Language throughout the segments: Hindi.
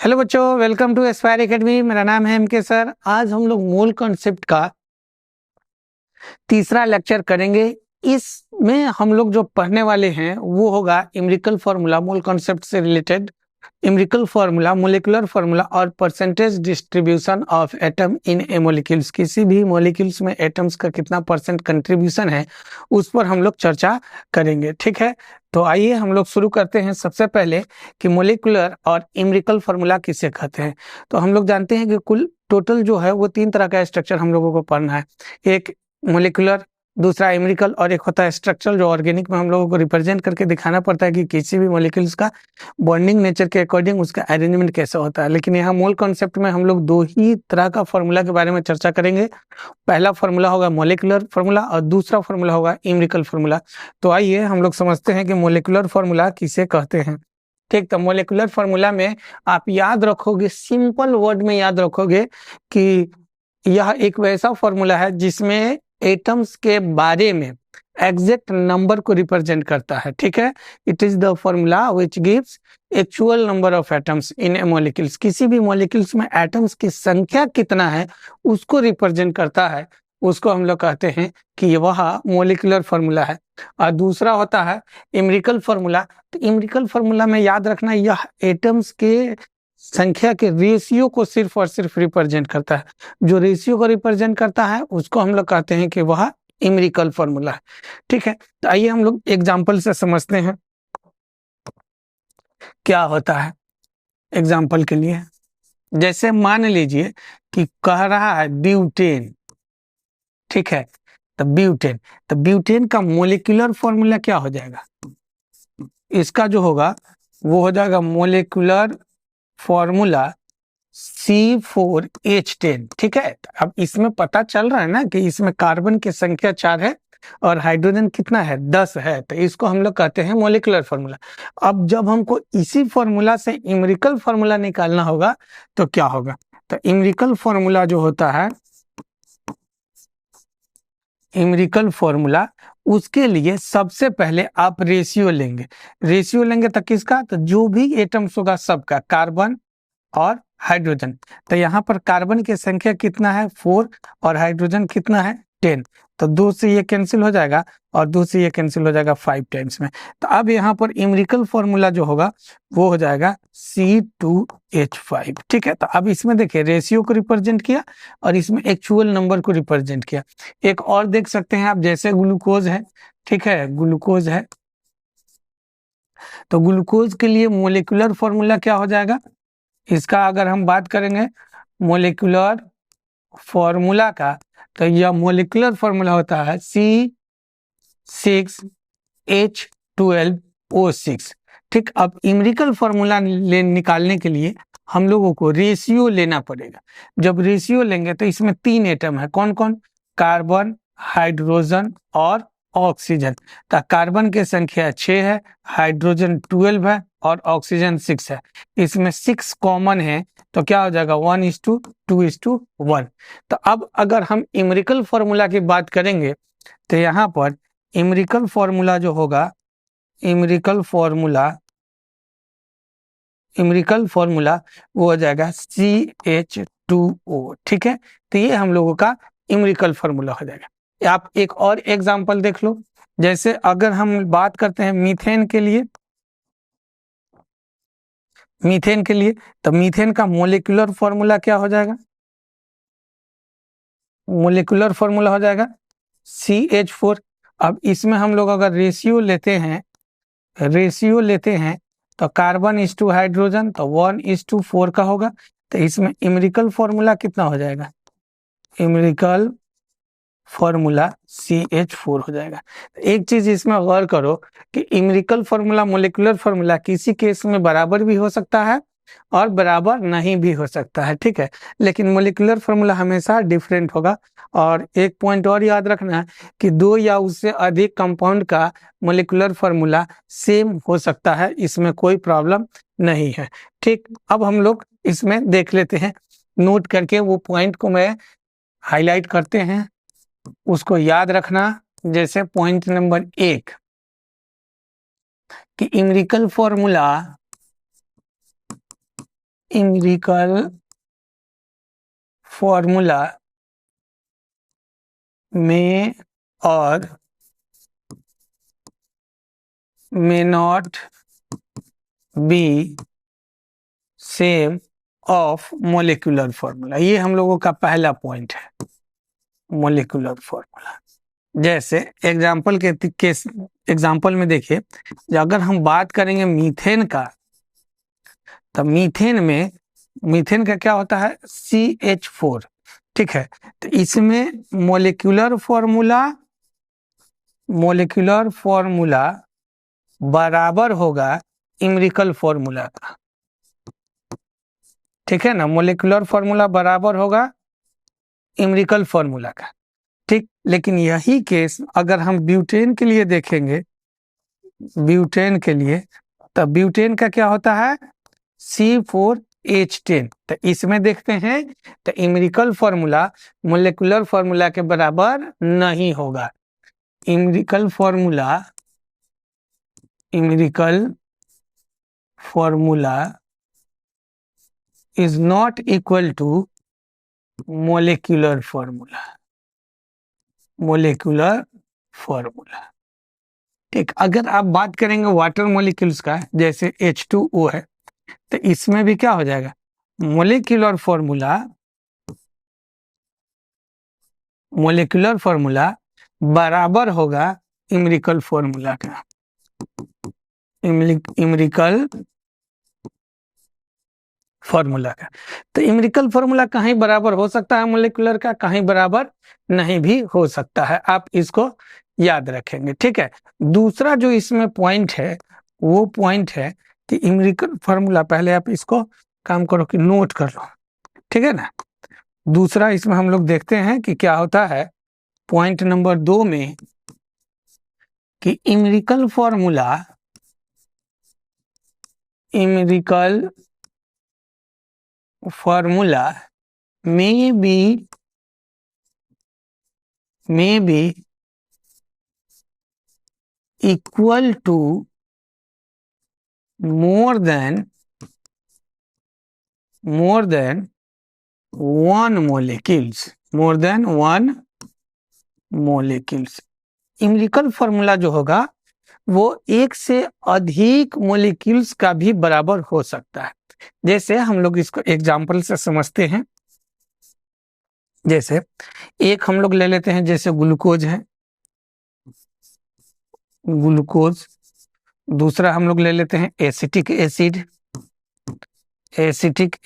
हेलो बच्चों, वेलकम टू एस्पायर एकेडमी। मेरा नाम है एमके सर। आज हम लोग मोल कॉन्सेप्ट का तीसरा लेक्चर करेंगे। इसमें हम लोग जो पढ़ने वाले हैं वो होगा एम्पिरिकल फार्मूला, मोल कॉन्सेप्ट से related empirical formula, molecular formula और percentage distribution of atom in a molecules. किसी भी मोलिक्यूल्स में एटम्स का कितना परसेंट कंट्रीब्यूशन है उस पर हम लोग चर्चा करेंगे। ठीक है, तो आइए हम लोग शुरू करते हैं। सबसे पहले कि मोलिकुलर और एम्पिरिकल फार्मूला किसे कहते हैं। तो हम लोग जानते हैं कि कुल टोटल जो है वो तीन तरह का स्ट्रक्चर हम लोगों को पढ़ना है। एक मोलिकुलर, दूसरा एम्पिरिकल और एक होता है स्ट्रक्चरल, जो ऑर्गेनिक में हम लोगों को रिप्रेजेंट करके दिखाना पड़ता है कि किसी भी मोलिक्यूल्स का बॉन्डिंग नेचर के अकॉर्डिंग उसका अरेंजमेंट कैसा होता है। लेकिन यहाँ मोल कॉन्सेप्ट में हम लोग दो ही तरह का फार्मूला के बारे में चर्चा करेंगे। पहला फार्मूला होगा मोलिकुलर फार्मूला और दूसरा फार्मूला होगा एम्पिरिकल फार्मूला। तो आइए हम लोग समझते हैं कि मोलिकुलर फार्मूला किसे कहते हैं। ठीक, तो मोलिकुलर फार्मूला में आप याद रखोगे, सिंपल वर्ड में याद रखोगे कि यह एक वैसा फार्मूला है जिसमें एटम्स के बारे में एग्जैक्ट नंबर को रिप्रेजेंट करता है। ठीक है, it is the formula which gives actual number of atoms in A molecules. किसी भी मॉलिक्यूल्स में एटम्स की संख्या कितना है उसको रिप्रेजेंट करता है, उसको हम लोग कहते हैं कि वह मोलिकुलर फार्मूला है। और दूसरा होता है एम्पिरिकल फार्मूला। तो एम्पिरिकल फार्मूला में याद रखना, यह एटम्स के संख्या के रेशियो को सिर्फ और सिर्फ रिप्रेजेंट करता है। जो रेशियो को रिप्रेजेंट करता है उसको हम लोग कहते हैं कि वह एम्पिरिकल फार्मूला है। ठीक है, तो आइए हम लोग एग्जांपल से समझते हैं क्या होता है। एग्जांपल के लिए जैसे मान लीजिए कि कह रहा है ब्यूटेन। ठीक है, तो ब्यूटेन का मोलिकुलर फार्मूला क्या हो जाएगा? इसका जो होगा वो हो जाएगा मोलिकुलर फॉर्मूला C4H10। ठीक है, अब इसमें पता चल रहा है ना कि इसमें कार्बन की संख्या 4 है और हाइड्रोजन कितना है, 10 है। तो इसको हम लोग कहते हैं मोलिकुलर फार्मूला। अब जब हमको इसी फार्मूला से एम्पिरिकल फार्मूला निकालना होगा तो क्या होगा? तो एम्पिरिकल फार्मूला जो होता है, एम्पिरिकल फार्मूला, उसके लिए सबसे पहले आप रेशियो लेंगे तो किसका? तो जो भी एटम्स होगा सबका, कार्बन और हाइड्रोजन। तो यहाँ पर कार्बन की संख्या कितना है, 4, और हाइड्रोजन कितना है, 10। तो 2 से ये कैंसिल हो जाएगा और 2 से ये कैंसिल हो जाएगा 5 टाइम्स में। तो अब यहाँ पर एम्पिरिकल फार्मूला जो होगा वो हो जाएगा C2H5। ठीक है, तो अब इसमें देखिए रेशियो को रिप्रेजेंट किया और इसमें एक्चुअल नंबर को रिप्रेजेंट किया। एक और देख सकते हैं आप, जैसे ग्लूकोज है। ठीक है, ग्लूकोज है, तो ग्लूकोज के लिए मोलिकुलर फार्मूला क्या हो जाएगा? इसका अगर हम बात करेंगे मोलिकुलर फॉर्मूला का, तो यह मोलिकुलर फॉर्मूला होता है C6H12O6। ठीक, अब एम्पिरिकल फॉर्मूला निकालने के लिए हम लोगों को रेशियो लेना पड़ेगा। जब रेशियो लेंगे तो इसमें 3 एटम है, कौन कौन? कार्बन, हाइड्रोजन और ऑक्सीजन। तो कार्बन की संख्या 6 है, हाइड्रोजन 12 है और ऑक्सीजन 6 है। इसमें 6 कॉमन है तो क्या हो जाएगा, 1:2:1। तो अब अगर हम एम्पिरिकल फार्मूला की बात करेंगे तो यहाँ पर एम्पिरिकल फार्मूला जो होगा, एम्पिरिकल फार्मूला वो हो जाएगा CH2O। ठीक है, तो ये हम लोगों का एम्पिरिकल फार्मूला हो जाएगा। आप एक और एग्जांपल देख लो। जैसे अगर हम बात करते हैं मीथेन के लिए, तो मीथेन का मोलिकुलर फार्मूला क्या हो जाएगा? मोलिकुलर फार्मूला हो जाएगा CH4। अब इसमें हम लोग अगर रेशियो लेते हैं तो कार्बन इज टू हाइड्रोजन तो 1:4 का होगा। तो इसमें एम्पिरिकल फार्मूला कितना हो जाएगा? एम्पिरिकल फार्मूला CH4 हो जाएगा। एक चीज इसमें गौर करो कि एम्पिरिकल फार्मूला मोलिकुलर फार्मूला किसी केस में बराबर भी हो सकता है और बराबर नहीं भी हो सकता है। ठीक है, लेकिन मोलिकुलर फार्मूला हमेशा डिफरेंट होगा। और एक पॉइंट और याद रखना है कि 2 या उससे अधिक कंपाउंड का मोलिकुलर फार्मूला सेम हो सकता है, इसमें कोई प्रॉब्लम नहीं है। ठीक, अब हम लोग इसमें देख लेते हैं, नोट करके वो पॉइंट को मैं हाईलाइट करते हैं, उसको याद रखना। जैसे पॉइंट नंबर 1 कि एम्पिरिकल फार्मूला इम्रिकल फॉर्मूला में और may not be same of molecular formula। ये हम लोगों का पहला पॉइंट है, मोलिकुलर फॉर्मूला। जैसे एग्जाम्पल के केस एग्जाम्पल में देखिए, अगर हम बात करेंगे मीथेन का, तो मीथेन का क्या होता है, CH4, ठीक है। तो इसमें मोलिकुलर फॉर्मूला बराबर होगा इम्रिकल फॉर्मूला का, ठीक है ना। मोलिकुलर फॉर्मूला बराबर होगा इम्रिकल फॉर्मूला का, ठीक। लेकिन यही केस अगर हम ब्यूटेन के लिए देखेंगे, ब्यूटेन के लिए, तो ब्यूटेन का क्या होता है, C4H10। तो इसमें देखते हैं तो इम्रिकल फॉर्मूला मोलिकुलर फॉर्मूला के बराबर नहीं होगा। Empirical formula is not equal to molecular formula, ठीक। अगर आप बात करेंगे वाटर मॉलिक्यूल्स का, जैसे H2O है, तो इसमें भी क्या हो जाएगा, मोलिकुलर फॉर्मूला बराबर होगा इम्रिकल फॉर्मूला का। इम्रिकल फॉर्मूला का, तो इम्रिकल फॉर्मूला कहीं बराबर हो सकता है मोलिकुलर का, कहीं बराबर नहीं भी हो सकता है। आप इसको याद रखेंगे, ठीक है। दूसरा जो इसमें पॉइंट है, वो पॉइंट है कि इम्रिकल फॉर्मूला, पहले आप इसको काम करो कि नोट कर लो, ठीक है ना। दूसरा इसमें हम लोग देखते हैं कि क्या होता है पॉइंट नंबर 2 में, कि empirical formula may be equal to more than one molecules। Empirical formula जो होगा वो एक से अधिक मोलिक्यूल्स का भी बराबर हो सकता है। जैसे हम लोग इसको एग्जाम्पल से समझते हैं, जैसे एक हम लोग ले लेते हैं, जैसे ग्लूकोज है, ग्लूकोज। दूसरा हम लोग ले लेते हैं एसिटिक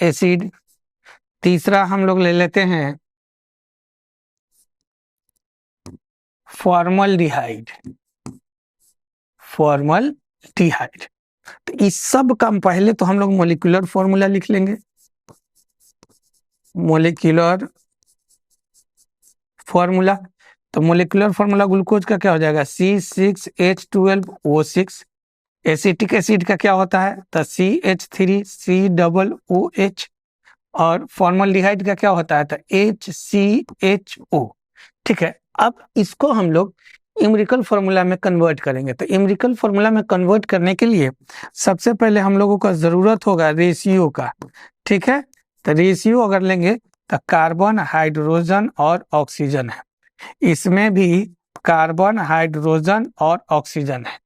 एसिड। तीसरा हम लोग ले लेते हैं फॉर्मल्डिहाइड। तो इस सब का पहले तो हम लोग मोलिकुलर फॉर्मूला लिख लेंगे। मोलिकुलर फॉर्मूला, तो मोलिकुलर फॉर्मूला ग्लूकोज का क्या हो जाएगा, C6H12O6। एसिटिक एसिड का क्या होता है, तो CH3COOH। और फॉर्मल्डिहाइड का क्या होता है, तो HCHO, ठीक है। अब इसको हम लोग इम्रिकल फॉर्मूला में कन्वर्ट करेंगे। तो इम्रिकल फॉर्मूला में कन्वर्ट करने के लिए सबसे पहले हम लोगों का जरूरत होगा रेशियो का, ठीक है। तो रेशियो अगर लेंगे तो कार्बन, हाइड्रोजन और ऑक्सीजन है। इसमें भी कार्बन, हाइड्रोजन और ऑक्सीजन है।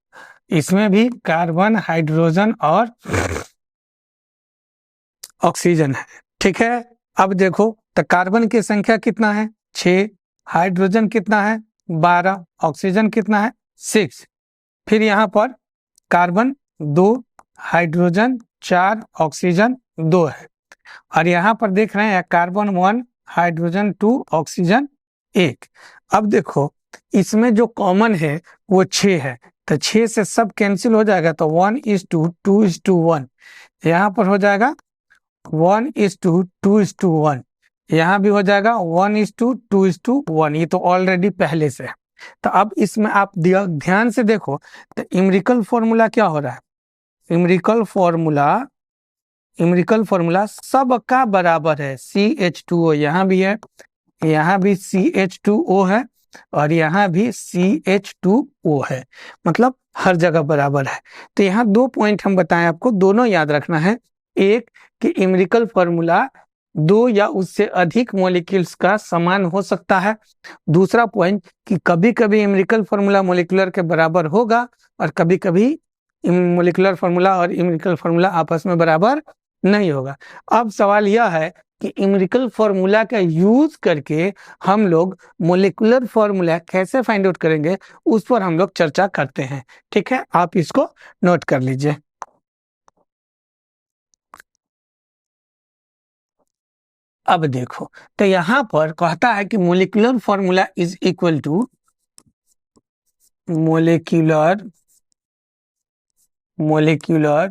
इसमें भी कार्बन, हाइड्रोजन और ऑक्सीजन है, ठीक है। अब देखो तो कार्बन की संख्या कितना है, 6। हाइड्रोजन कितना है, 12। ऑक्सीजन कितना है, 6। फिर यहाँ पर कार्बन 2, हाइड्रोजन 4, ऑक्सीजन 2 है। और यहाँ पर देख रहे हैं कार्बन 1, हाइड्रोजन 2, ऑक्सीजन 1। अब देखो इसमें जो कॉमन है वो 6 है, तो 6 से सब कैंसिल हो जाएगा, तो 1:2:1। यहाँ पर हो जाएगा 1:2:1। यहाँ भी हो जाएगा 1:2:1। ये तो ऑलरेडी पहले से है। तो अब इसमें आप ध्यान से देखो तो इम्रिकल फॉर्मूला क्या हो रहा है, इम्रिकल फॉर्मूला सबका बराबर है। CH2O यहाँ भी है, यहाँ भी CH2O है, और यहाँ भी CH2O है, मतलब हर जगह बराबर है। तो यहाँ 2 पॉइंट हम बताएं आपको, दोनों याद रखना है। एक कि न्यूमेरिकल फॉर्मूला दो या उससे अधिक मॉलिक्यूल्स का समान हो सकता है। दूसरा पॉइंट कि कभी कभी न्यूमेरिकल फॉर्मूला मॉलिक्यूलर के बराबर होगा और कभी कभी मॉलिक्यूलर फॉर्मूला और न्यूमेरिकल फॉर्मूला आपस में बराबर नहीं होगा। अब सवाल यह है कि न्यूमेरिकल फॉर्मूला का यूज करके हम लोग मॉलिक्यूलर फॉर्मूला कैसे फाइंड आउट करेंगे, उस पर हम लोग चर्चा करते हैं। ठीक है, आप इसको नोट कर लीजिए। अब देखो, तो यहां पर कहता है कि molecular formula is equal to molecular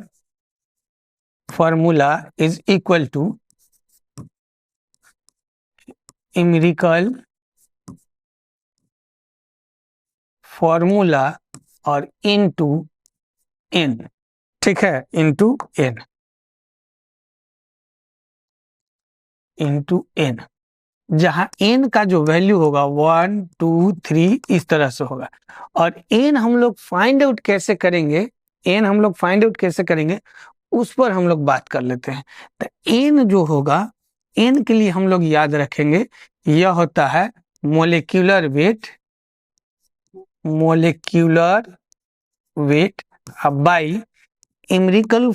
formula is equal to numerical formula और इनटू एन। ठीक है, इनटू एन, जहां एन का जो वैल्यू होगा 1 2 3 इस तरह से होगा। और एन हम लोग फाइंड आउट कैसे करेंगे, उस पर हम लोग बात कर लेते हैं। तो एन जो होगा, एन के लिए हम लोग याद रखेंगे यह होता है molecular weight by numerical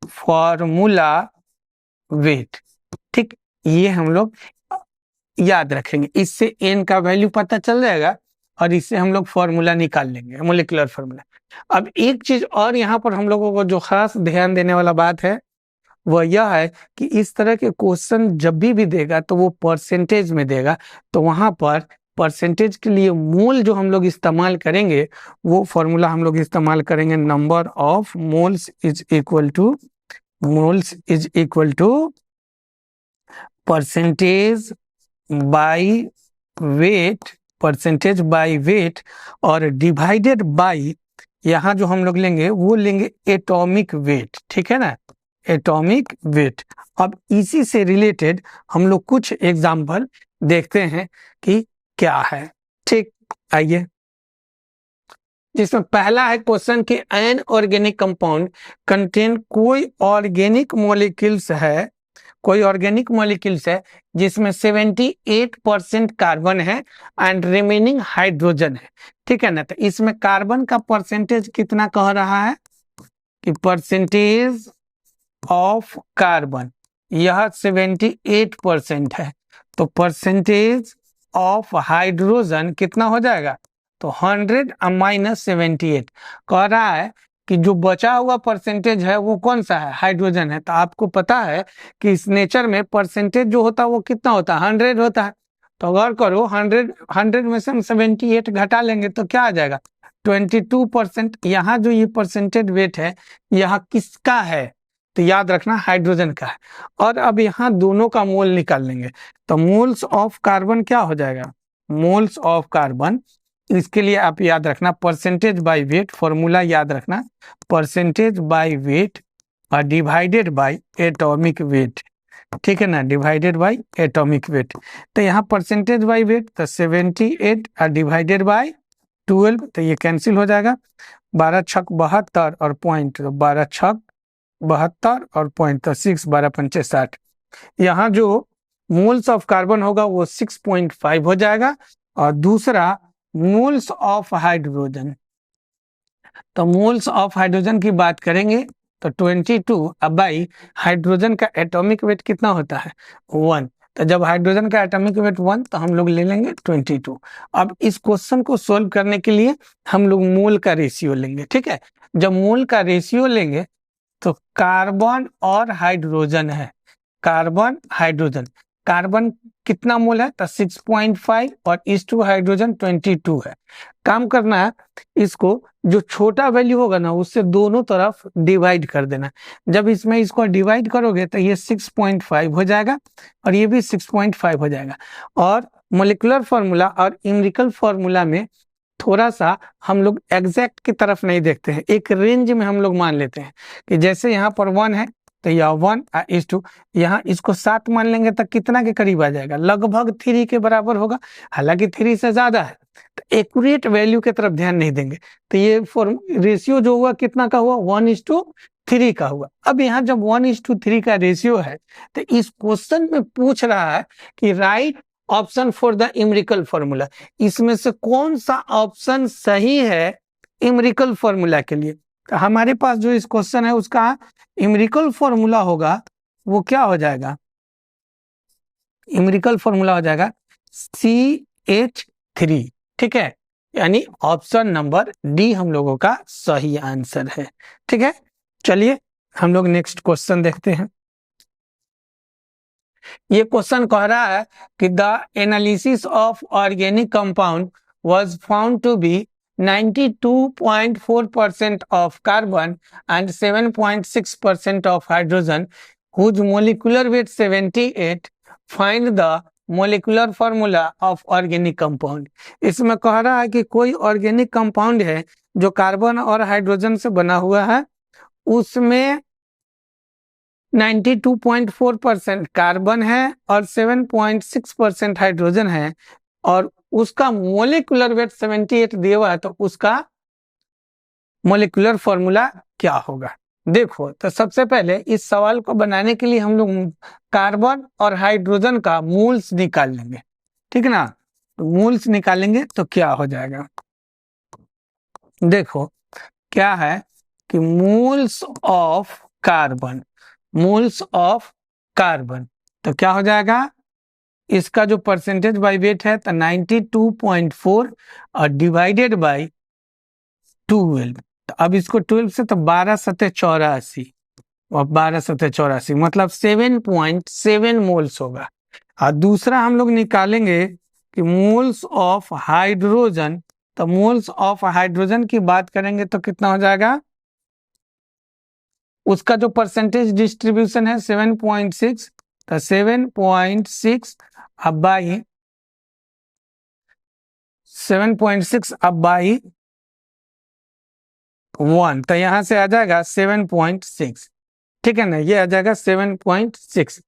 formula wait. ठीक, ये हम लोग याद रखेंगे, इससे एन का वैल्यू पता चल जाएगा और इससे हम लोग फॉर्मूला निकाल लेंगे, मोलिकुलर फॉर्मूला। अब एक चीज और यहाँ पर हम लोगों को जो खास ध्यान देने वाला बात है वह यह है कि इस तरह के क्वेश्चन जब भी देगा तो वो परसेंटेज में देगा, तो वहां पर परसेंटेज के लिए मोल जो हम लोग इस्तेमाल करेंगे वो फॉर्मूला हम लोग इस्तेमाल करेंगे number of moles is equal to percentage by weight और डिवाइडेड बाई, यहाँ जो हम लोग लेंगे वो लेंगे एटॉमिक वेट। ठीक है ना, एटॉमिक वेट। अब इसी से रिलेटेड हम लोग कुछ एग्जाम्पल देखते हैं कि क्या है। ठीक, आइए, जिसमें पहला है क्वेश्चन कि एन ऑर्गेनिक कंपाउंड कंटेन कोई ऑर्गेनिक मॉलिक्यूल्स है जिसमें 78% कार्बन है एंड रिमेनिंग हाइड्रोजन है। ठीक है ना, तो इसमें कार्बन का परसेंटेज कितना कह रहा है कि परसेंटेज ऑफ कार्बन यह 78% है, तो परसेंटेज ऑफ हाइड्रोजन कितना हो जाएगा, तो 100 माइनस 78 कह रहा है कि जो बचा हुआ परसेंटेज है वो कौन सा है, हाइड्रोजन है। तो आपको पता है कि इस नेचर में परसेंटेज जो होता है वो कितना होता है, 100 होता है। तो अगर करो 100 में से हम 78 घटा लेंगे तो क्या आ जाएगा, 22%। यहाँ जो ये परसेंटेज वेट है यहाँ किसका है, तो याद रखना हाइड्रोजन का है। और अब यहाँ दोनों का मोल निकाल लेंगे, तो मोल्स ऑफ कार्बन क्या हो जाएगा, मोल्स ऑफ कार्बन, इसके लिए आप याद रखना परसेंटेज बाय वेट, फॉर्मूला याद रखना परसेंटेज बाय वेट और डिवाइडेड बाय एटॉमिक वेट। ठीक है ना, डिवाइडेड बाय एटॉमिक वेट। तो यहाँ परसेंटेज बाय वेट तो 78 और डिवाइडेड बाय 12, तो ये कैंसिल हो जाएगा। 12 छक 72 और पॉइंट, तो 12 छक 72 और पॉइंट, तो 6 12 पंचे 60। यहाँ जो मोल्स ऑफ कार्बन होगा वो 6.5 हो जाएगा। और दूसरा मोल्स ऑफ हाइड्रोजन, तो मोल्स ऑफ हाइड्रोजन की बात करेंगे तो 22। अब भाई हाइड्रोजन का एटॉमिक वेट कितना होता है, 1, तो जब हाइड्रोजन का एटॉमिक वेट 1 तो हम लोग ले लेंगे 22। अब इस क्वेश्चन को सोल्व करने के लिए हम लोग मोल का रेशियो लेंगे। ठीक है, जब मोल का रेशियो लेंगे तो कार्बन और हाइड्रोजन है, कार्बन हाइड्रोजन, कार्बन कितना मोल है तो 6.5 और इस टू हाइड्रोजन 22 है। काम करना है, इसको जो छोटा वैल्यू होगा ना उससे दोनों तरफ डिवाइड कर देना। जब इसमें इसको डिवाइड करोगे तो ये 6.5 हो जाएगा और ये भी 6.5 हो जाएगा। और मोलिकुलर फॉर्मूला और न्यूमेरिकल फॉर्मूला में थोड़ा सा हम लोग एग्जैक्ट की तरफ नहीं देखते हैं, एक रेंज में हम लोग मान लेते हैं कि जैसे यहाँ पर 1 है तो यह 1 इस टू, यहाँ इसको 7 मान लेंगे तो कितना के करीब आ जाएगा, लगभग 3 के बराबर होगा। हालांकि 3 से ज्यादा है तो एक्यूरेट वैल्यू की तरफ ध्यान नहीं देंगे। तो ये रेशियो जो हुआ कितना का हुआ, 1:3 का हुआ। अब यहाँ जब 1:3 का रेशियो है तो इस क्वेश्चन में पूछ रहा है कि right option for the numerical formula, इसमें से कौन सा ऑप्शन सही है न्यूमेरिकल फॉर्मूला के लिए। तो हमारे पास जो इस क्वेश्चन है उसका न्यूमेरिकल फॉर्मूला होगा वो क्या हो जाएगा, न्यूमेरिकल फॉर्मूला हो जाएगा CH3, ठीक है। यानी ऑप्शन नंबर डी हम लोगों का सही आंसर है, ठीक है। चलिए हम लोग नेक्स्ट क्वेश्चन देखते हैं। ये क्वेश्चन कह रहा है कि the analysis of organic compound was found to be 92.4% of carbon and 7.6% of hydrogen, whose molecular weight 78. Find the molecular formula of organic compound. इसमें कह रहा है कि कोई ऑर्गेनिक कंपाउंड है जो कार्बन और हाइड्रोजन से बना हुआ है, उसमें 92.4% कार्बन है और 7.6% हाइड्रोजन है, और उसका मोलिकुलर वेट 78 दिया हुआ है, तो उसका मोलिकुलर फॉर्मूला क्या होगा। देखो तो सबसे पहले इस सवाल को बनाने के लिए हम लोग कार्बन और हाइड्रोजन का मोल्स निकाल लेंगे, ठीक है ना। तो मोल्स निकालेंगे तो क्या हो जाएगा, देखो क्या है कि moles of carbon, moles of carbon, तो क्या हो जाएगा, इसका जो परसेंटेज बाय वेट है तो 92.4 और डिवाइडेड बाय 12। तो अब इसको 12 से तो 12×7=84 और 12×7=84 मतलब 7.7 मोल्स होगा। और दूसरा हम लोग निकालेंगे कि मोल्स ऑफ हाइड्रोजन, तो मोल्स ऑफ हाइड्रोजन की बात करेंगे तो कितना हो जाएगा, उसका जो परसेंटेज डिस्ट्रीब्यूशन है 7.6, तो 7.6 अब बाई 7.6 अब बाई 1, तो यहां से आ जाएगा 7.6, ठीक है ना, ये आ जाएगा 7.6।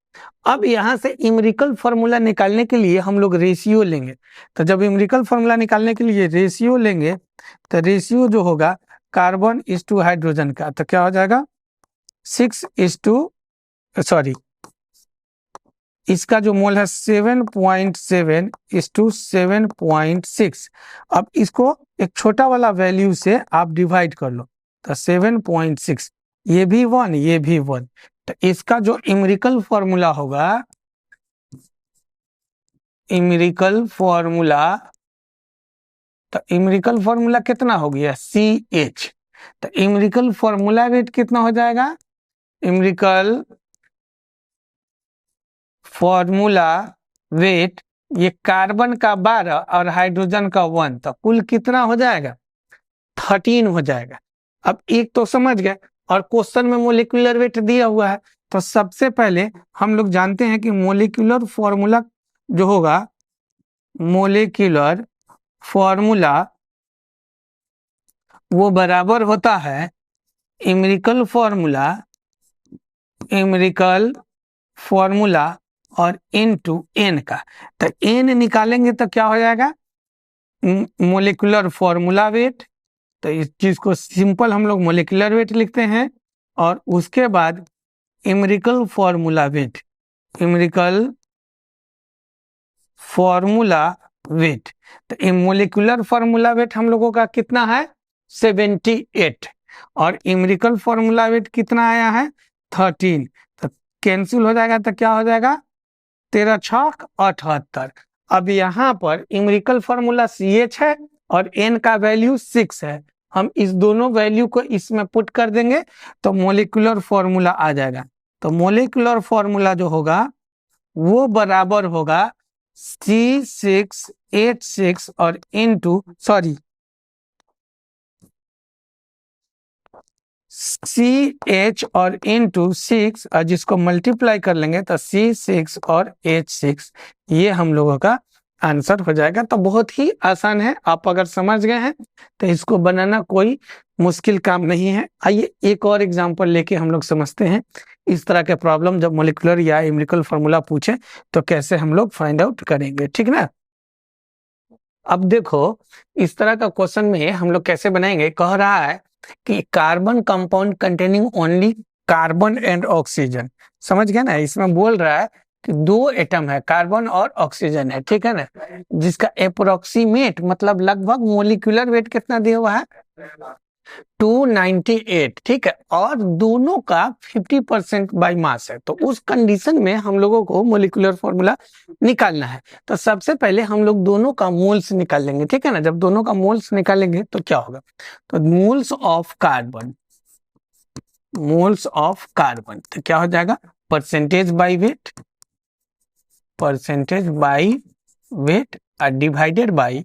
अब यहां से न्यूमेरिकल फॉर्मूला निकालने के लिए हम लोग रेशियो लेंगे। तो जब न्यूमेरिकल फॉर्मूला निकालने के लिए रेशियो लेंगे तो रेशियो जो होगा कार्बन इज टू हाइड्रोजन का, तो क्या हो जाएगा 6:, इसका जो मोल है 7.7:7.6। अब इसको एक छोटा वाला वैल्यू से आप डिवाइड कर लो, तो 7.6, ये भी 1 ये भी 1, तो इसका जो न्यूमेरिकल फॉर्मूला होगा, न्यूमेरिकल फॉर्मूला, तो न्यूमेरिकल फॉर्मूला कितना हो गया CH, तो न्यूमेरिकल फॉर्मूला वेट कितना हो जाएगा, न्यूमेरिकल फॉर्मूला वेट, ये कार्बन का 12 और हाइड्रोजन का 1, तो कुल कितना हो जाएगा 13 हो जाएगा। अब एक तो समझ गए, और क्वेश्चन में मोलिकुलर वेट दिया हुआ है, तो सबसे पहले हम लोग जानते हैं कि मोलिकुलर फॉर्मूला जो होगा, मोलिकुलर फॉर्मूला वो बराबर होता है न्यूमेरिकल फॉर्मूला, न्यूमेरिकल फॉर्मूला और n का। तो n निकालेंगे तो क्या हो जाएगा मोलिकुलर फॉर्मूला वेट, तो इस चीज को सिंपल हम लोग मोलिकुलर वेट लिखते हैं, और उसके बाद numerical formula wait, numerical formula weight, तो मोलिकुलर फॉर्मूला वेट हम लोगों का कितना है 78, और न्यूमेरिकल फॉर्मूला वेट कितना आया है 13, तो कैंसिल हो जाएगा, तो क्या हो जाएगा 13×6=78। अब यहाँ पर न्यूमेरिकल फॉर्मूला CH है और n का वैल्यू 6 है, हम इस दोनों वैल्यू को इसमें पुट कर देंगे तो मोलिकुलर फॉर्मूला आ जाएगा। तो मोलिकुलर फॉर्मूला जो होगा वो बराबर होगा C6H6 और CH और इंटू 6, और जिसको मल्टीप्लाई कर लेंगे तो C6 और H6, ये हम लोगों का आंसर हो जाएगा। तो बहुत ही आसान है, आप अगर समझ गए हैं तो इसको बनाना कोई मुश्किल काम नहीं है। आइए एक और एग्जांपल लेके हम लोग समझते हैं इस तरह के प्रॉब्लम जब मोलिकुलर या न्यूमेरिकल फॉर्मूला पूछे तो कैसे हम लोग फाइंड आउट करेंगे, ठीक ना। अब देखो इस तरह का क्वेश्चन में हम लोग कैसे बनाएंगे, कह रहा है कि carbon compound containing only carbon and oxygen, समझ गया ना। इसमें बोल रहा है कि दो एटम है, कार्बन और ऑक्सीजन है, ठीक है ना, जिसका अप्रोक्सीमेट मतलब लगभग मोलिकुलर वेट कितना दिया हुआ है 298, ठीक है, और दोनों का 50% बाई मास है। तो उस कंडीशन में हम लोगों को मोलिकुलर फॉर्मूला निकालना है। तो सबसे पहले हम लोग दोनों का मोल्स निकाल लेंगे, ठीक है ना। जब दोनों का मोल्स निकालेंगे तो क्या होगा, तो moles of carbon, moles of carbon तो क्या हो जाएगा, percentage by wait, percentage by weight divided by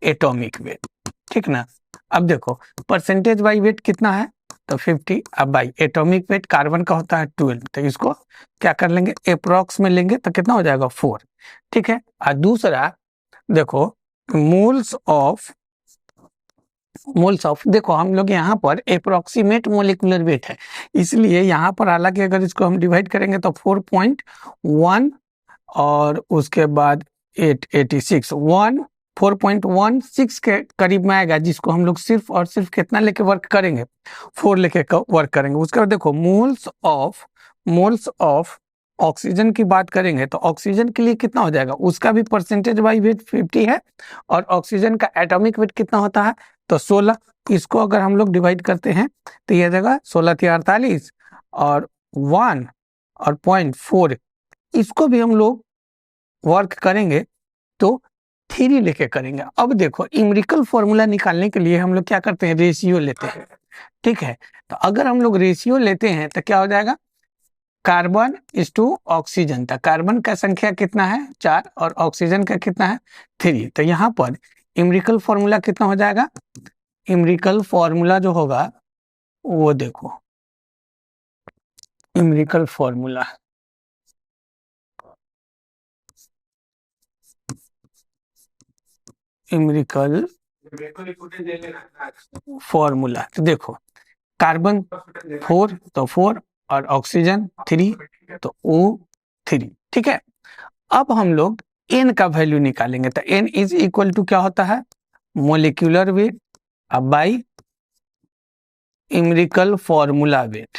atomic weight, ठीक ना। अब देखो परसेंटेज बाई वेट कितना है तो 50, अब बाई एटॉमिक वेट कार्बन का होता है 12, तो इसको क्या कर लेंगे अप्रोक्स में लेंगे तो कितना हो जाएगा 4, ठीक है। और दूसरा देखो मोल्स ऑफ, मोल्स ऑफ देखो हम लोग यहाँ पर अप्रोक्सीमेट मोलिकुलर वेट है, इसलिए यहाँ पर हालांकि अगर इसको हम डिवाइड करेंगे तो 4.1 और उसके बाद 886 4.16 के करीब में आएगा, जिसको हम लोग सिर्फ और सिर्फ कितना लेके वर्क करेंगे 4 लेके वर्क करेंगे। उसके बाद देखो मोल्स ऑफ ऑक्सीजन की बात करेंगे तो ऑक्सीजन के लिए कितना हो जाएगा, उसका भी परसेंटेज बाई वेट 50 है, और ऑक्सीजन का एटॉमिक वेट कितना होता है तो 16। इसको अगर हम लोग डिवाइड करते हैं तो यह जगह 16 थी 48 और 1 और 0.4, इसको भी हम लोग वर्क करेंगे तो 3 लेके करेंगे। अब देखो इम्रिकल फॉर्मूला निकालने के लिए हम लोग क्या करते हैं, रेशियो लेते हैं, ठीक है। तो अगर हम लोग रेशियो लेते हैं तो क्या हो जाएगा, कार्बन इज टू ऑक्सीजन, तो कार्बन का संख्या कितना है 4 और ऑक्सीजन का कितना है 3, तो यहाँ पर इम्रिकल फॉर्मूला कितना हो जाएगा, इम्रिकल फॉर्मूला जो होगा वो देखो, इम्रिकल फॉर्मूला, इम्रिकल फॉर्मूला तो देखो कार्बन 4 तो 4 और ऑक्सीजन 3 तो O3, ठीक है। अब हम लोग n का वैल्यू निकालेंगे तो n इज इक्वल टू क्या होता है, मोलिकुलर वेट अब by empirical formula weight,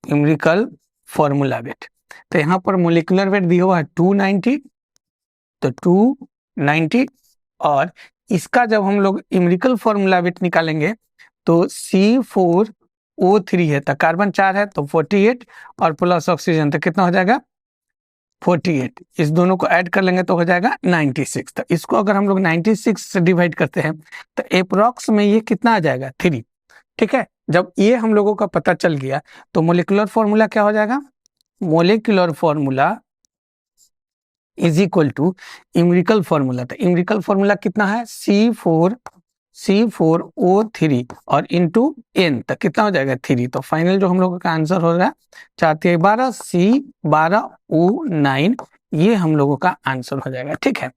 empirical formula weight. तो यहाँ पर मोलिकुलर वेट दिया हुआ है 290, तो 290 और इसका जब हम लोग इम्रिकल फॉर्मूला वेट निकालेंगे तो C4O3 है, तो कार्बन 4 है तो 48 और प्लस ऑक्सीजन तो कितना हो जाएगा 48, इस दोनों को ऐड कर लेंगे तो हो जाएगा 96। तो इसको अगर हम लोग 96 से डिवाइड करते हैं तो अप्रोक्स में ये कितना आ जाएगा 3, ठीक है। जब ये हम लोगों का पता चल गया तो मोलिकुलर फॉर्मूला क्या हो जाएगा, molecular formula is equal to empirical formula, तो इम्रिकल फॉर्मूला कितना है C4O3 और इंटू n, तो कितना हो जाएगा 3, तो फाइनल जो हम लोगों का आंसर हो रहा है 4×3=12 C12O9, ये हम लोगों का आंसर हो जाएगा, ठीक है।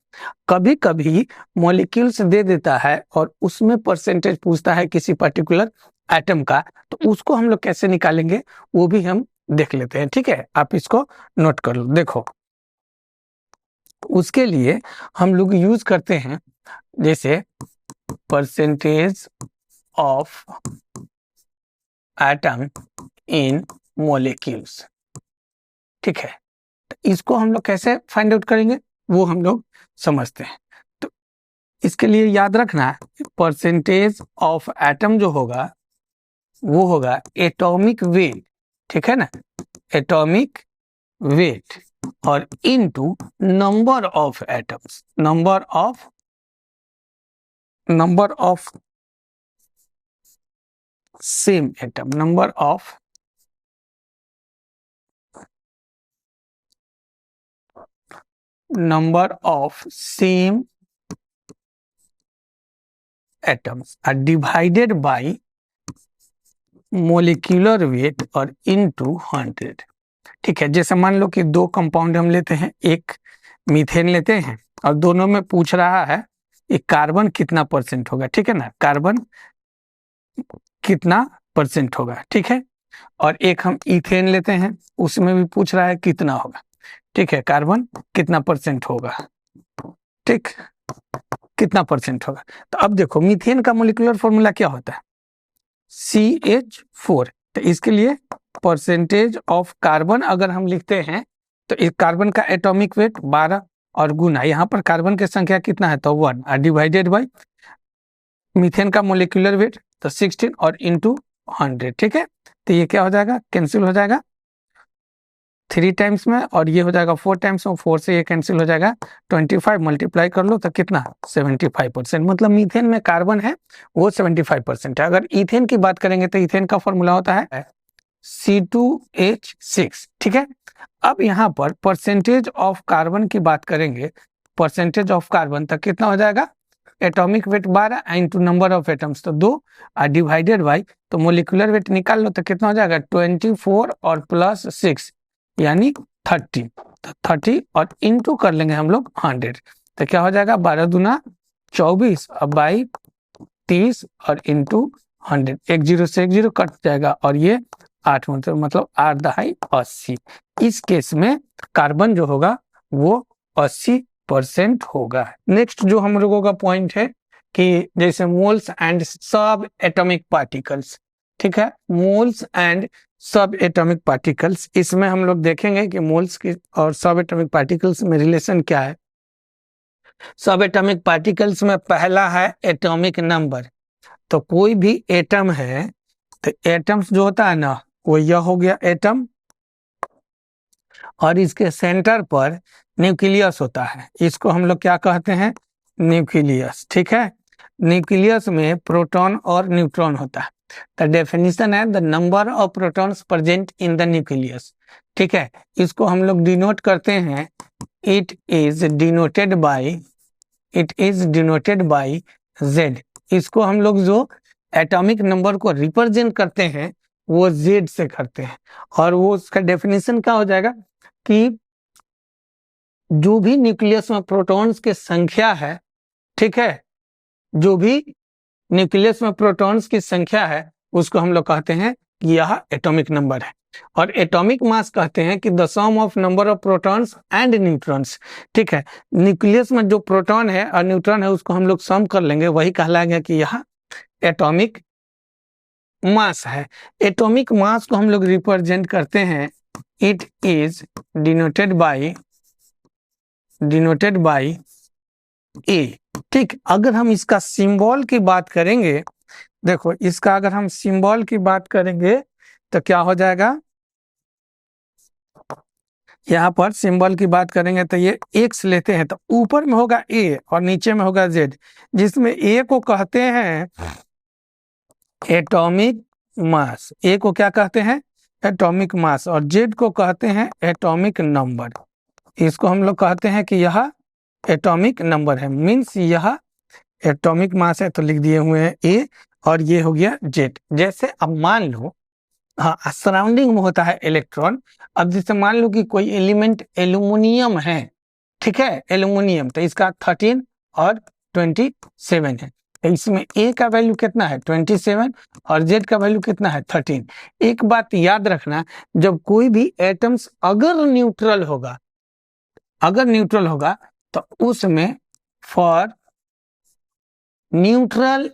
कभी कभी मॉलिक्यूल्स दे देता है और उसमें परसेंटेज पूछता है किसी पर्टिकुलर एटम का, तो उसको हम लोग कैसे निकालेंगे वो भी हम देख लेते हैं, ठीक है। आप इसको नोट कर लो। देखो उसके लिए हम लोग यूज करते हैं जैसे percentage of atom in molecules, ठीक है। तो इसको हम लोग कैसे फाइंड आउट करेंगे वो हम लोग समझते हैं। तो इसके लिए याद रखना परसेंटेज ऑफ एटम जो होगा वो होगा एटॉमिक वेट, ठीक है ना, एटॉमिक वेट और into number of atoms, number of same atom, number of same atoms are divided by molecular weight और इनटू 100, ठीक है। जैसे मान लो कि दो कंपाउंड हम लेते हैं, एक मीथेन लेते हैं और दोनों में पूछ रहा है एक कार्बन कितना परसेंट होगा, ठीक है ना, कार्बन कितना परसेंट होगा, ठीक है। और एक हम इथेन लेते हैं उसमें भी पूछ रहा है कितना होगा, ठीक है, कार्बन कितना परसेंट होगा, ठीक। कितना परसेंट होगा। तो अब देखो मीथेन का मोलिकुलर फॉर्मूला क्या होता है, CH4। तो इसके लिए परसेंटेज ऑफ कार्बन अगर हम लिखते हैं तो इस कार्बन का एटॉमिक वेट 12 और गुना यहाँ पर कार्बन की संख्या कितना है तो 1 और डिवाइडेड बाय मीथेन का मोलिकुलर वेट तो 16 और इंटू 100। ठीक है, तो ये क्या हो जाएगा, कैंसिल हो जाएगा 3 टाइम्स में और ये हो जाएगा 4 टाइम्स में, 4 से ये कैंसिल हो जाएगा, 25 मल्टीप्लाई कर लो तो कितना 75%। मतलब मीथेन में कार्बन है वो 75% है। अगर इथेन की बात करेंगे तो इथेन का फॉर्मूला होता है C2H6। ठीक है, अब यहाँ पर परसेंटेज ऑफ कार्बन की बात करेंगे, परसेंटेज ऑफ कार्बन तक कितना हो जाएगा, atomic weight 12 into number of atoms तो 2 और डिवाइडेड बाई तो मोलिकुलर वेट निकाल लो तो कितना हो जाएगा 24 और प्लस 6 यानी 30। तो 30 और इंटू कर लेंगे हम लोग 100 तो क्या हो जाएगा 12 दूना 24 और बाई 30 और इंटू 100, एक जीरो से एक जीरो कट जाएगा और ये 8 मतलब 8 दहाई 80। इस केस में कार्बन जो होगा वो 80% होगा। नेक्स्ट जो हम लोगों का पॉइंट है कि जैसे मोल्स एंड सब एटॉमिक पार्टिकल्स। ठीक है, मोल्स एंड सब एटॉमिक पार्टिकल्स, इसमें हम लोग देखेंगे कि मोल्स की और सब एटॉमिक पार्टिकल्स में रिलेशन क्या है। सब एटॉमिक पार्टिकल्स में पहला है एटॉमिक नंबर। तो कोई भी एटम है तो एटम्स जो होता है ना वो यह हो गया एटम और इसके सेंटर पर न्यूक्लियस होता है, इसको हम लोग क्या कहते हैं न्यूक्लियस। ठीक है, न्यूक्लियस में प्रोटॉन और न्यूट्रॉन होता है। द डेफिनेशन है the number of protons present in the nucleus. ठीक है, इसको हम लोग डिनोट करते हैं, it is denoted by Z। इसको हम लोग जो एटॉमिक नंबर को रिप्रेजेंट करते हैं वो Z से करते हैं और वो उसका डेफिनेशन क्या हो जाएगा कि जो भी न्यूक्लियस में प्रोटॉन्स की संख्या है, ठीक है, जो भी न्यूक्लियस में प्रोटॉन्स की संख्या है उसको हम लोग कहते हैं कि यह एटॉमिक नंबर है। और एटॉमिक मास कहते हैं कि the sum of number of protons and neutrons. ठीक है, न्यूक्लियस में जो प्रोटॉन है और न्यूट्रॉन है उसको हम लोग सम कर लेंगे, वही कहलाएगा कि यह एटॉमिक मास है। एटॉमिक मास को हम लोग रिप्रेजेंट करते हैं, इट इज डिनोटेड बाय ए। ठीक, अगर हम इसका सिंबल की बात करेंगे, देखो इसका अगर हम सिंबल की बात करेंगे तो क्या हो जाएगा, यहाँ पर सिंबल की बात करेंगे तो ये एक्स लेते हैं तो ऊपर में होगा ए और नीचे में होगा जेड, जिसमें ए को कहते हैं एटॉमिक मास, ए को क्या कहते हैं एटॉमिक मास और जेड को कहते हैं एटॉमिक नंबर। इसको हम लोग कहते हैं कि यह एटॉमिक नंबर है, मीन्स यह एटॉमिक मास है तो लिख दिए हुए हैं ए और ये हो गया जेड। जैसे अब मान लो, हाँ, सराउंडिंग में होता है इलेक्ट्रॉन। अब जैसे मान लो कि कोई एलिमेंट एल्यूमिनियम है, ठीक है, एल्यूमिनियम, तो इसका 13 और 27 है, तो इसमें ए का वैल्यू कितना है 27 और जेड का वैल्यू कितना है 13। एक बात याद रखना, जब कोई भी एटम्स अगर न्यूट्रल होगा तो उसमें फॉर न्यूट्रल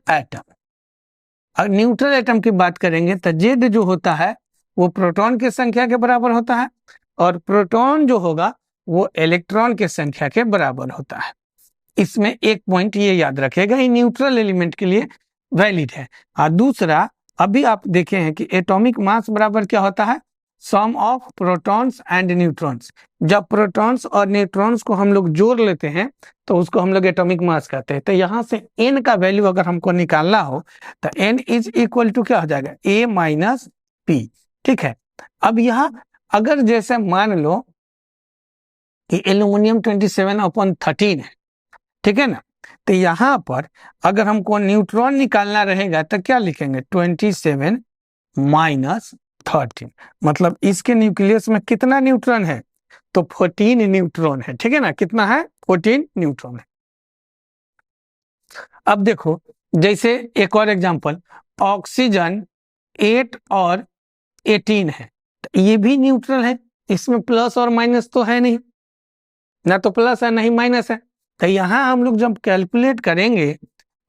एटम की बात करेंगे तो जेड जो होता है वो प्रोटॉन की संख्या के बराबर होता है और प्रोटॉन जो होगा वो इलेक्ट्रॉन की संख्या के बराबर होता है। इसमें एक पॉइंट ये याद रखेगा, ये न्यूट्रल एलिमेंट के लिए वैलिड है। और दूसरा, अभी आप देखे हैं कि एटॉमिक मास बराबर क्या होता है सम ऑफ प्रोटॉन्स एंड न्यूट्रॉन्स। जब प्रोटॉन्स और न्यूट्रॉन्स को हम लोग जोड़ लेते हैं तो उसको हम लोग एटॉमिक मास कहते हैं। तो यहाँ से n का वैल्यू अगर हमको निकालना हो तो n इज इक्वल टू क्या हो जाएगा a माइनस p। ठीक है, अब यहाँ अगर जैसे मान लो कि एल्यूमिनियम 27/13 है, ठीक है ना, तो यहाँ पर अगर हमको न्यूट्रॉन निकालना रहेगा तो क्या लिखेंगे 27 माइनस 13, मतलब इसके न्यूक्लियस में कितना न्यूट्रॉन है तो 14 न्यूट्रॉन है। ठीक है ना, कितना है 14 न्यूट्रॉन है। अब देखो जैसे एक और एग्जांपल, ऑक्सीजन 8 और 18 है, तो ये भी न्यूट्रल है, इसमें प्लस और माइनस तो है नहीं, ना तो प्लस है नहीं माइनस है, तो यहाँ हम लोग जब कैलकुलेट करेंगे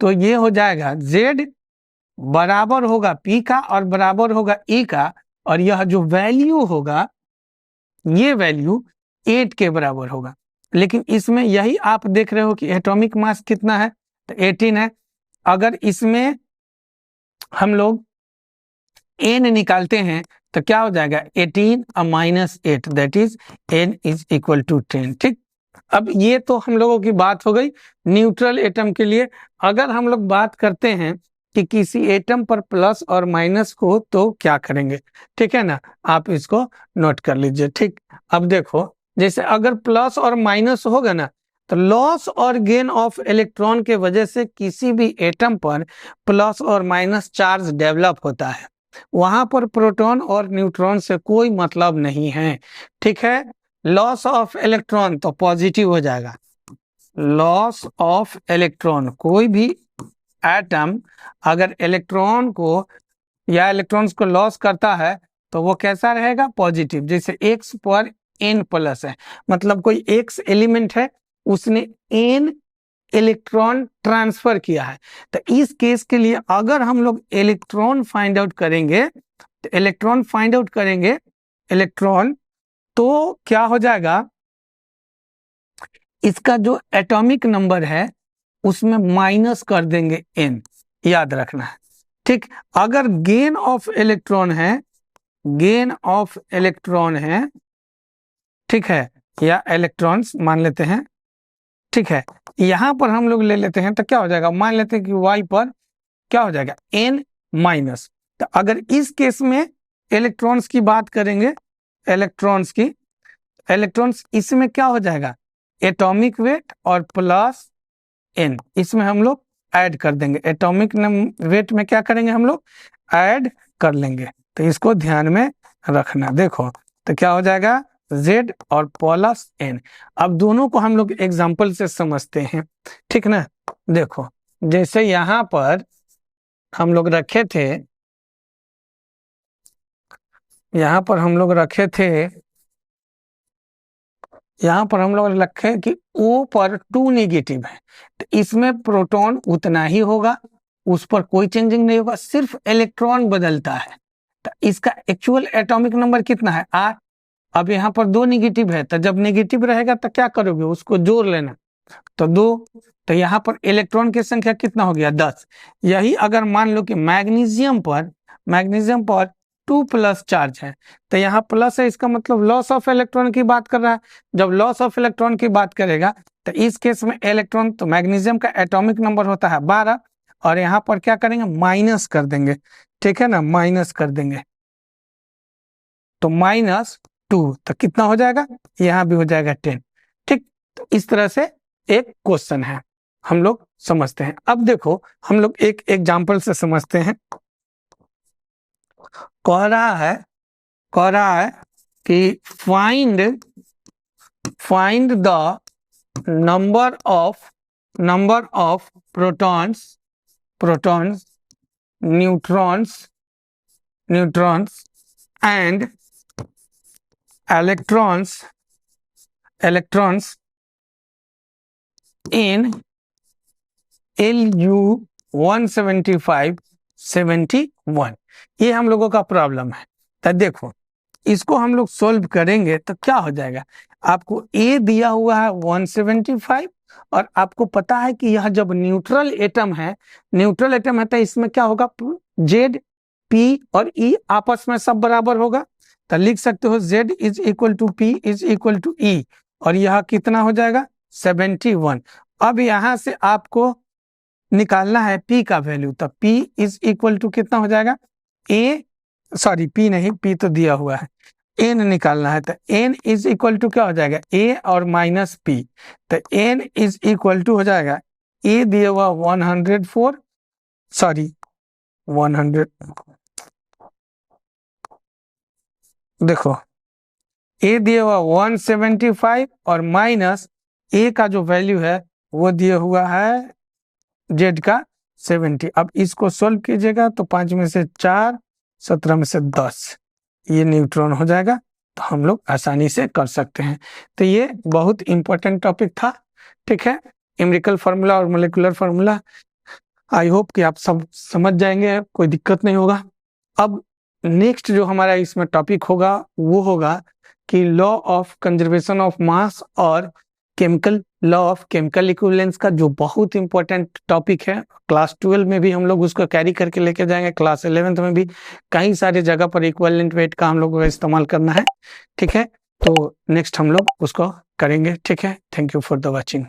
तो ये हो जाएगा Z बराबर होगा P का और बराबर होगा E का, और यह जो वैल्यू होगा ये वैल्यू 8 के बराबर होगा। लेकिन इसमें यही आप देख रहे हो कि एटॉमिक मास कितना है, तो 18 है। अगर इसमें हम लोग n निकालते हैं तो क्या हो जाएगा 18 minus 8, that is n is equal to 10। ठीक, अब ये तो हम लोगों की बात हो गई न्यूट्रल एटम के लिए। अगर हम लोग बात करते हैं कि किसी एटम पर प्लस और माइनस को तो क्या करेंगे, ठीक है ना, आप इसको नोट कर लीजिए। ठीक, अब देखो जैसे अगर प्लस और माइनस होगा ना तो लॉस और गेन ऑफ इलेक्ट्रॉन के वजह से किसी भी एटम पर प्लस और माइनस चार्ज डेवलप होता है, वहां पर प्रोटॉन और न्यूट्रॉन से कोई मतलब नहीं है। ठीक है, लॉस ऑफ इलेक्ट्रॉन तो पॉजिटिव हो जाएगा, लॉस ऑफ इलेक्ट्रॉन, कोई भी एटम अगर इलेक्ट्रॉन को या इलेक्ट्रॉन्स को लॉस करता है तो वो कैसा रहेगा, पॉजिटिव। जैसे x पर n प्लस है, मतलब कोई x एलिमेंट है उसने n इलेक्ट्रॉन ट्रांसफर किया है, तो इस केस के लिए अगर हम लोग इलेक्ट्रॉन फाइंड आउट करेंगे तो इलेक्ट्रॉन तो क्या हो जाएगा, इसका जो एटॉमिक नंबर है उसमें माइनस कर देंगे n, याद रखना है। ठीक, अगर गेन ऑफ इलेक्ट्रॉन है, ठीक है, या इलेक्ट्रॉन्स मान लेते हैं, ठीक है, यहां पर हम लोग ले लेते हैं तो क्या हो जाएगा, मान लेते हैं कि y पर क्या हो जाएगा n माइनस। तो अगर इस केस में इलेक्ट्रॉन्स की बात करेंगे, इलेक्ट्रॉन्स इसमें क्या हो जाएगा, एटॉमिक वेट और प्लस n, इसमें हम लोग ऐड कर देंगे, एटॉमिक वेट में क्या करेंगे हम लोग ऐड कर लेंगे। तो इसको ध्यान में रखना। देखो तो क्या हो जाएगा Z और प्लस n। अब दोनों को हम लोग एग्जांपल से समझते हैं, ठीक ना। देखो जैसे यहां पर हम लोग रखे थे, कि O पर 2 नेगेटिव है, तो इसमें प्रोटॉन उतना ही होगा, उस पर कोई चेंजिंग नहीं होगा, सिर्फ इलेक्ट्रॉन बदलता है। तो इसका एक्चुअल एटॉमिक नंबर कितना है 8। अब यहाँ पर 2 नेगेटिव है, तो जब नेगेटिव रहेगा तो क्या करोगे, उसको जोड़ लेना, तो 2, तो यहाँ पर इलेक्ट्रॉन की संख्या कितना हो गया 10। यही अगर मान लो कि मैग्नीशियम पर 2 प्लस चार्ज है, तो यहाँ प्लस है, इसका मतलब लॉस ऑफ इलेक्ट्रॉन की बात कर रहा है। जब लॉस ऑफ इलेक्ट्रॉन की बात करेगा तो इस केस में इलेक्ट्रॉन, तो मैग्नीशियम का एटॉमिक नंबर होता है 12, और यहाँ पर क्या करेंगे माइनस कर देंगे, ठीक है ना, माइनस कर देंगे, तो -2, तो कितना हो जाएगा, यहाँ भी हो जाएगा 10। ठीक, तो इस तरह से एक क्वेश्चन है, हम लोग समझते हैं। अब देखो हम लोग एक एग्जांपल से समझते हैं। कह रहा है कि find the number of protons, neutrons and electrons in LU 175-71। ये हम लोगों का प्रॉब्लम है। तो देखो इसको हम लोग सोल्व करेंगे तो क्या हो जाएगा, आपको A दिया हुआ है 175, और आपको पता है कि यह जब न्यूट्रल एटम है तो इसमें क्या होगा, Z, P और E आपस में सब बराबर होगा, तो लिख सकते हो Z is equal to P is equal to E, और यह कितना हो जाएगा 71। अब यहां से आपको निकालना है P का वैल्यू, तो P इज इक्वल टू कितना हो जाएगा, P नहीं, P तो दिया हुआ है, N निकालना है, तो N इज इक्वल टू क्या हो जाएगा A और माइनस P, तो N इज इक्वल टू हो जाएगा A दिया हुआ 100, देखो A दिया हुआ 175 और माइनस A का जो वैल्यू है वो दिया हुआ है Z का 70। अब इसको सोल्व कीजिएगा तो 5 में से 4, 17 में से 10, ये न्यूट्रॉन हो जाएगा, तो हम लोग आसानी से कर सकते हैं। तो ये बहुत इंपॉर्टेंट टॉपिक था, ठीक है। एम्पिरिकल फार्मूला और मोलिकुलर फार्मूला। आई होप कि आप सब समझ जाएंगे, कोई दिक्कत नहीं होगा। अब नेक्स्ट जो हमारा इसमें टॉपिक होगा वो होगा कि law of conservation of mass और chemical law of chemical equivalence का, जो बहुत इंपॉर्टेंट टॉपिक है। क्लास 12 में भी हम लोग उसको कैरी करके लेके जाएंगे, क्लास 11th में भी कई सारे जगह पर इक्विवेलेंट वेट का हम लोगों को इस्तेमाल करना है। ठीक है, तो नेक्स्ट हम लोग उसको करेंगे। ठीक है, thank you for the watching.